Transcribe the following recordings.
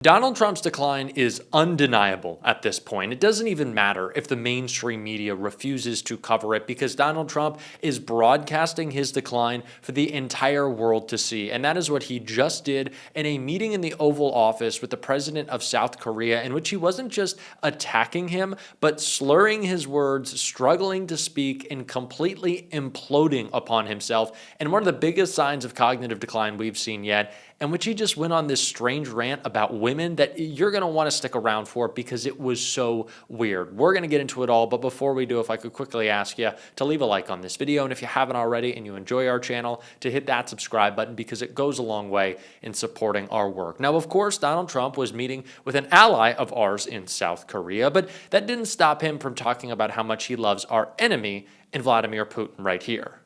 Donald Trump's decline is undeniable at this point. It doesn't even matter if the mainstream media refuses to cover it because Donald Trump is broadcasting his decline for the entire world to see. And that is what he just did in a meeting in the Oval Office with the president of South Korea, in which he wasn't just attacking him, but slurring his words, struggling to speak, and completely imploding upon himself. And one of the biggest signs of cognitive decline we've seen yet, in which he just went on this strange rant about women that you're going to want to stick around for because it was so weird. We're going to get into it all, but before we do, if I could quickly ask you to leave a like on this video, and if you haven't already and you enjoy our channel, to hit that subscribe button because it goes a long way in supporting our work. Now, of course, Donald Trump was meeting with an ally of ours in South Korea, but that didn't stop him from talking about how much he loves our enemy in Vladimir Putin right here.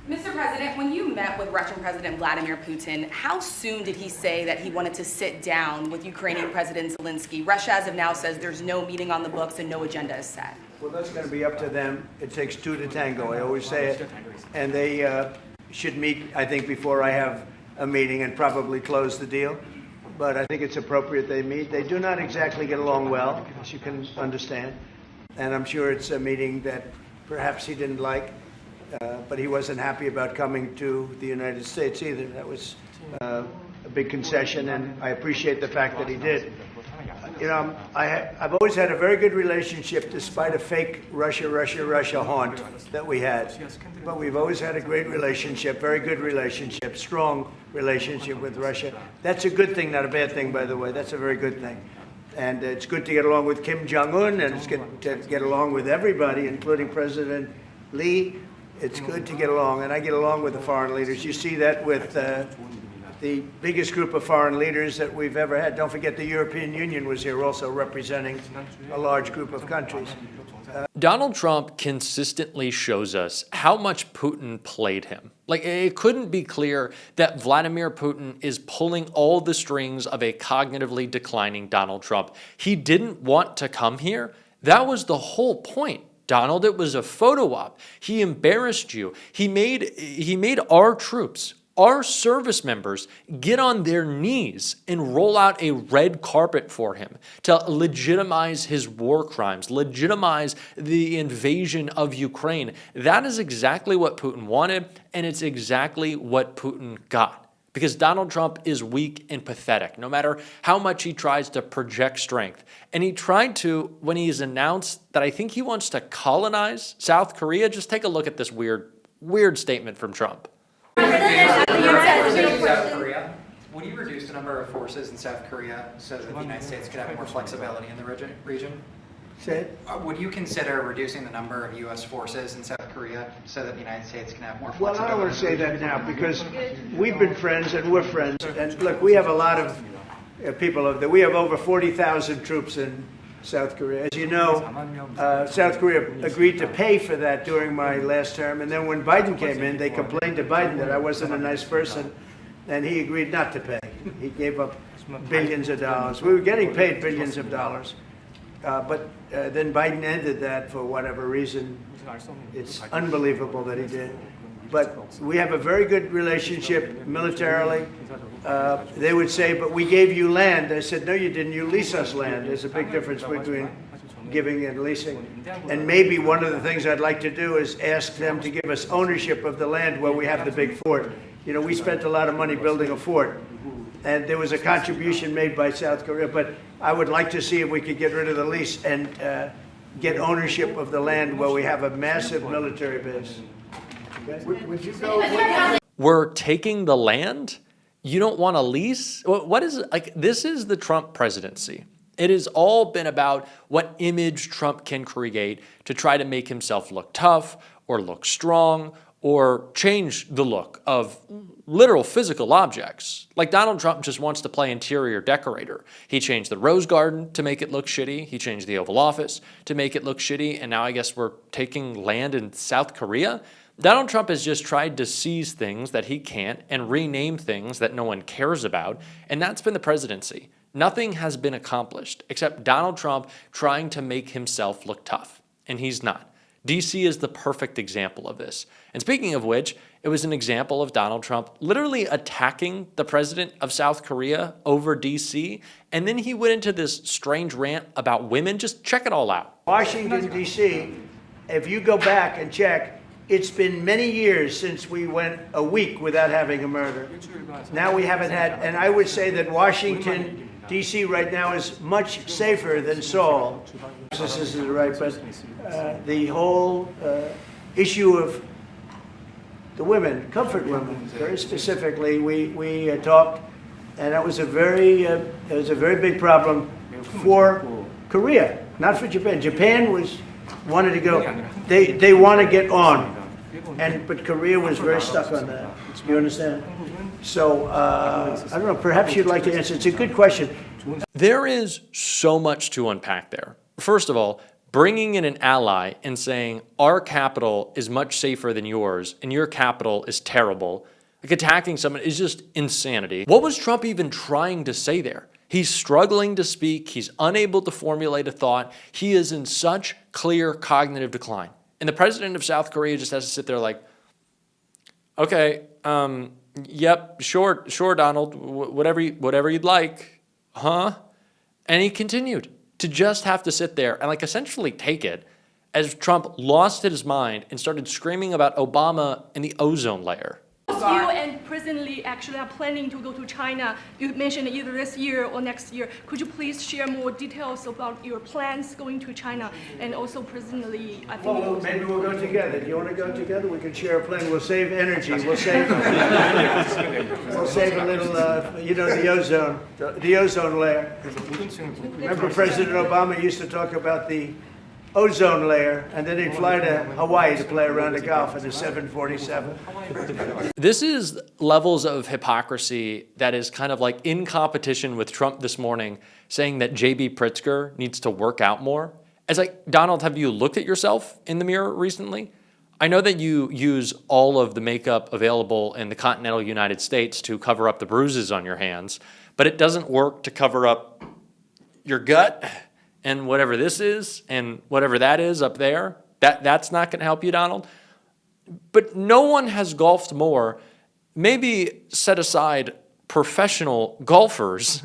Mr. President, when you met with Russian President Vladimir Putin, how soon did he say that he wanted to sit down with Ukrainian President Zelensky? Russia, as of now, says there's no meeting on the books and no agenda is set. Well, that's going to be up to them. It takes two to tango. I always say it. And they should meet, I think, before I have a meeting and probably close the deal. But I think it's appropriate they meet. They do not exactly get along well, as you can understand. And I'm sure it's a meeting that perhaps he didn't like. But he wasn't happy about coming to the United States either. That was a big concession, and I appreciate the fact that he did. You know, I've always had a very good relationship, despite a fake Russia haunt that we had. But we've always had a great relationship, very good relationship, strong relationship with Russia. That's a good thing, not a bad thing, by the way. That's a very good thing. And it's good to get along with Kim Jong-un, and it's good to get along with everybody, including President Lee. It's good to get along, and I get along with the foreign leaders. You see that with the biggest group of foreign leaders that we've ever had. Don't forget the European Union was here also representing a large group of countries. Donald Trump consistently shows us how much Putin played him. Like, it couldn't be clear that Vladimir Putin is pulling all the strings of a cognitively declining Donald Trump. He didn't want to come here. That was the whole point. Donald, it was a photo op. He embarrassed you. He made our troops, our service members, get on their knees and roll out a red carpet for him to legitimize his war crimes, legitimize the invasion of Ukraine. That is exactly what Putin wanted, and it's exactly what Putin got. Because Donald Trump is weak and pathetic, no matter how much he tries to project strength. And he tried to, when he's announced that I think he wants to colonize South Korea. Just take a look at this weird statement from Trump. South Korea. Would you reduce the number of forces in South Korea so that the United States could have more flexibility in the region? Say it. Would you consider reducing the number of U.S. forces in South Korea so that the United States can have more Well, flexibility? I don't want to say that now because we've been friends and we're friends. And look, we have a lot of people over there. We have over 40,000 troops in South Korea. As you know, South Korea agreed to pay for that during my last term. And then when Biden came in, they complained to Biden that I wasn't a nice person. And he agreed not to pay. He gave up billions of dollars. We were getting paid billions of dollars. But then Biden ended that for whatever reason. It's unbelievable that he did. But we have a very good relationship militarily. They would say, but we gave you land. I said, no, you didn't. You lease us land. There's a big difference between giving and leasing. And maybe one of the things I'd like to do is ask them to give us ownership of the land where we have the big fort. You know, we spent a lot of money building a fort. And there was a contribution made by South Korea, but I would like to see if we could get rid of the lease and get ownership of the land where we have a massive military base. Okay? Would you go? We're taking the land? You don't want a lease? What is it? Like, this is the Trump presidency. It has all been about what image Trump can create to try to make himself look tough or look strong or change the look of literal physical objects. Like, Donald Trump just wants to play interior decorator. He changed the Rose Garden to make it look shitty. He changed the Oval Office to make it look shitty. And now I guess we're taking land in South Korea. Donald Trump has just tried to seize things that he can't and rename things that no one cares about. And that's been the presidency. Nothing has been accomplished except Donald Trump trying to make himself look tough. And he's not. DC is the perfect example of this. And speaking of which, It was an example of Donald Trump literally attacking the president of South Korea over D.C., and then he went into this strange rant about women. Just check it all out. Washington, D.C., if you go back and check, it's been many years since we went a week without having a murder. Now we haven't had, and I would say that Washington, D.C. right now is much safer than Seoul. This isn't right, but the whole issue of the women, comfort women, very specifically, we talked, and that was a very big problem for Korea, not for Japan. Japan wanted to go. They want to get on, but Korea was very stuck on that. You understand? So I don't know. Perhaps you'd like to answer. It's a good question. There is so much to unpack there. First of all, bringing in an ally and saying our capital is much safer than yours and your capital is terrible, like attacking someone is just insanity. What was Trump even trying to say there? He's struggling to speak. He's unable to formulate a thought. He is in such clear cognitive decline. And the president of South Korea just has to sit there like, okay, yep, sure, Donald, whatever you'd like, huh? And he continued to just have to sit there and like essentially take it as Trump lost his mind and started screaming about Obama and the ozone layer. You and President Lee actually are planning to go to China. You mentioned either this year or next year. Could you please share more details about your plans going to China? And also President Lee, I think... Well, maybe we'll go together. Do you want to go together? We can share a plane. We'll save energy. We'll save a little, the ozone layer. Remember President Obama used to talk about the ozone layer, and then he'd fly to Hawaii to play around the Gulf in a 747. This is levels of hypocrisy that is kind of like in competition with Trump this morning saying that J.B. Pritzker needs to work out more. As like, Donald, have you looked at yourself in the mirror recently? I know that you use all of the makeup available in the continental United States to cover up the bruises on your hands, but it doesn't work to cover up your gut and whatever this is and whatever that is up there. That's not going to help you, Donald. But no one has golfed more, maybe set aside professional golfers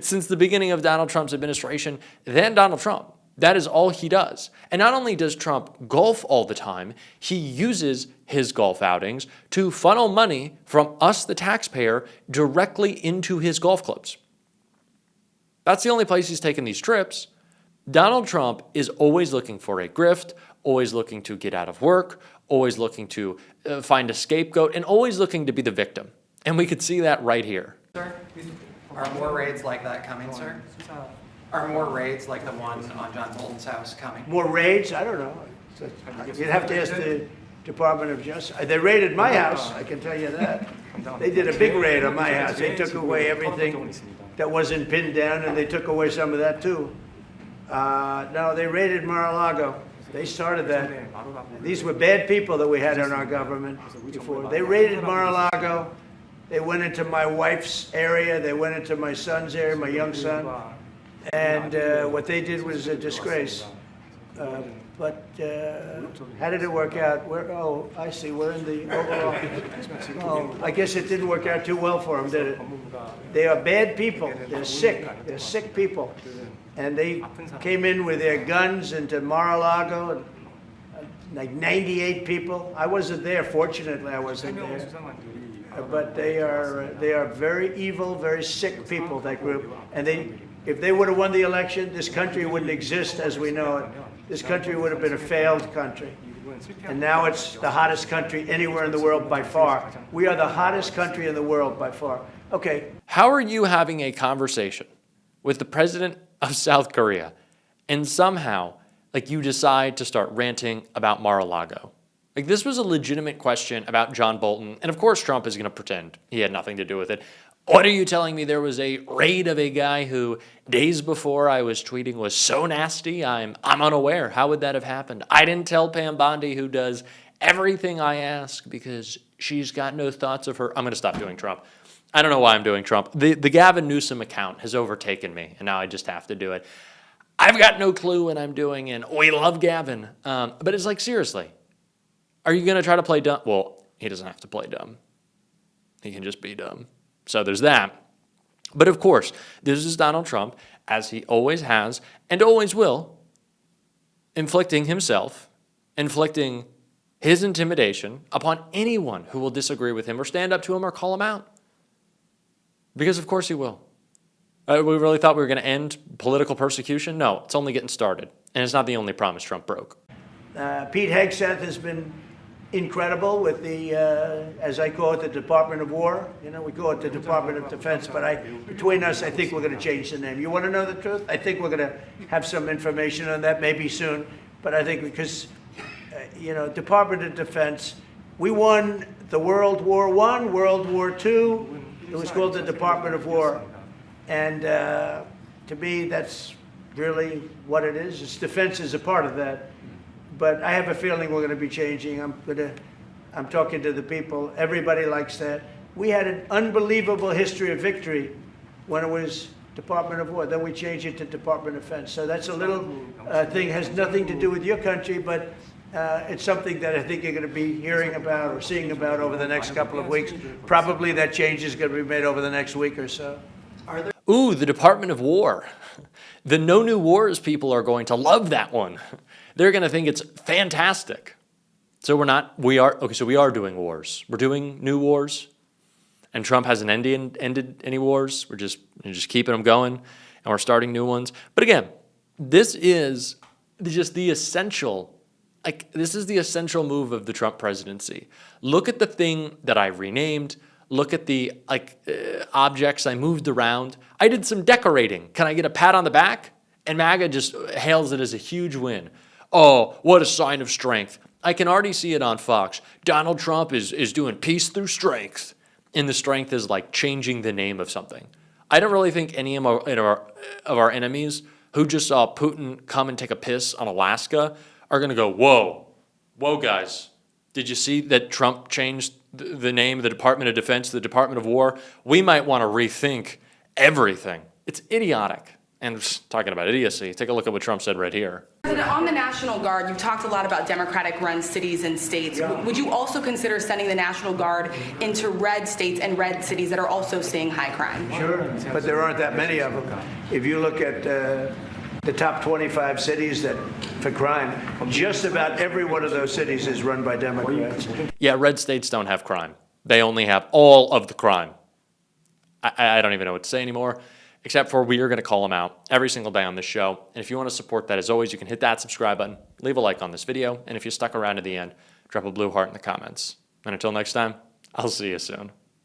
since the beginning of Donald Trump's administration than Donald Trump. That is all he does. And not only does Trump golf all the time, he uses his golf outings to funnel money from us, the taxpayer, directly into his golf clubs. That's the only place he's taken these trips. Donald Trump is always looking for a grift, always looking to get out of work, always looking to find a scapegoat, and always looking to be the victim. And we could see that right here. Sir, are more raids like that coming, sir? Are more raids like the one on John Bolton's house coming? More raids? I don't know. You'd have to ask the Department of Justice. They raided my house, I can tell you that. They did a big raid on my house. They took away everything that wasn't pinned down, and they took away some of that too. No, they raided Mar-a-Lago. They started that. These were bad people that we had in our government before. They raided Mar-a-Lago. They went into my wife's area. They went into my son's area, my young son. And what they did was a disgrace. But how did it work out? Oh, I see. We're in the Oval Office. Oh, I guess it didn't work out too well for them, did it? They are bad people. They're sick. They're sick people. And they came in with their guns into Mar-a-Lago, and like 98 people. I wasn't there. Fortunately, I wasn't there. But they are very evil, very sick people, that group. And if they would have won the election, this country wouldn't exist as we know it. This country would have been a failed country. And now it's the hottest country anywhere in the world by far. We are the hottest country in the world by far. Okay. How are you having a conversation with the president of South Korea and somehow like you decide to start ranting about Mar-a-Lago? Like, this was a legitimate question about John Bolton, and of course Trump is going to pretend he had nothing to do with it. What are you telling me? There was a raid of a guy who days before I was tweeting was so nasty, I'm unaware. How would that have happened? I didn't tell Pam Bondi, who does everything I ask because she's got no thoughts of her. I'm going to stop doing Trump. I don't know why I'm doing Trump. The Gavin Newsom account has overtaken me, and now I just have to do it. I've got no clue what I'm doing, and we love Gavin. But it's like, seriously, are you going to try to play dumb? Well, he doesn't have to play dumb. He can just be dumb. So there's that. But of course, this is Donald Trump, as he always has and always will, inflicting his intimidation upon anyone who will disagree with him or stand up to him or call him out. Because of course he will. We really thought we were going to end political persecution? No, it's only getting started. And it's not the only promise Trump broke. Pete Hegseth has been incredible with the, as I call it, the Department of War. You know, we call it the Department of Defense, but between us, I think we're going to change the name. You want to know the truth? I think we're going to have some information on that maybe soon. But I think because, Department of Defense, we won the World War I, World War II. It was called the Department of War. And to me, that's really what it is. Its defense is a part of that. But I have a feeling we're going to be changing. I'm talking to the people. Everybody likes that. We had an unbelievable history of victory when it was Department of War. Then we changed it to Department of Defense. So that's a little thing, has nothing to do with your country, but it's something that I think you're going to be hearing about or seeing about over the next couple of weeks. Probably that change is going to be made over the next week or so. Ooh, the Department of War. The No New Wars people are going to love that one. They're going to think it's fantastic. So we are doing wars. We're doing new wars. And Trump hasn't ended any wars. We're just keeping them going. And we're starting new ones. But again, this is just the essential, this is the essential move of the Trump presidency. Look at the thing that I renamed. Look at the objects I moved around. I did some decorating. Can I get a pat on the back? And MAGA just hails it as a huge win. Oh, what a sign of strength. I can already see it on Fox. Donald Trump is doing peace through strength. And the strength is like changing the name of something. I don't really think any of our enemies who just saw Putin come and take a piss on Alaska are going to go, whoa, guys. Did you see that Trump changed the name of the Department of Defense to the Department of War? We might want to rethink everything. It's idiotic. And talking about idiocy, take a look at what Trump said right here. President, on the National Guard, you've talked a lot about Democratic-run cities and states. Yeah. Would you also consider sending the National Guard into red states and red cities that are also seeing high crime? Sure, but there aren't that many of them. If you look at the top 25 cities for crime, just about every one of those cities is run by Democrats. Yeah, red states don't have crime. They only have all of the crime. I don't even know what to say anymore. Except for we are going to call them out every single day on this show. And if you want to support that, as always, you can hit that subscribe button, leave a like on this video, and if you stuck around to the end, drop a blue heart in the comments. And until next time, I'll see you soon.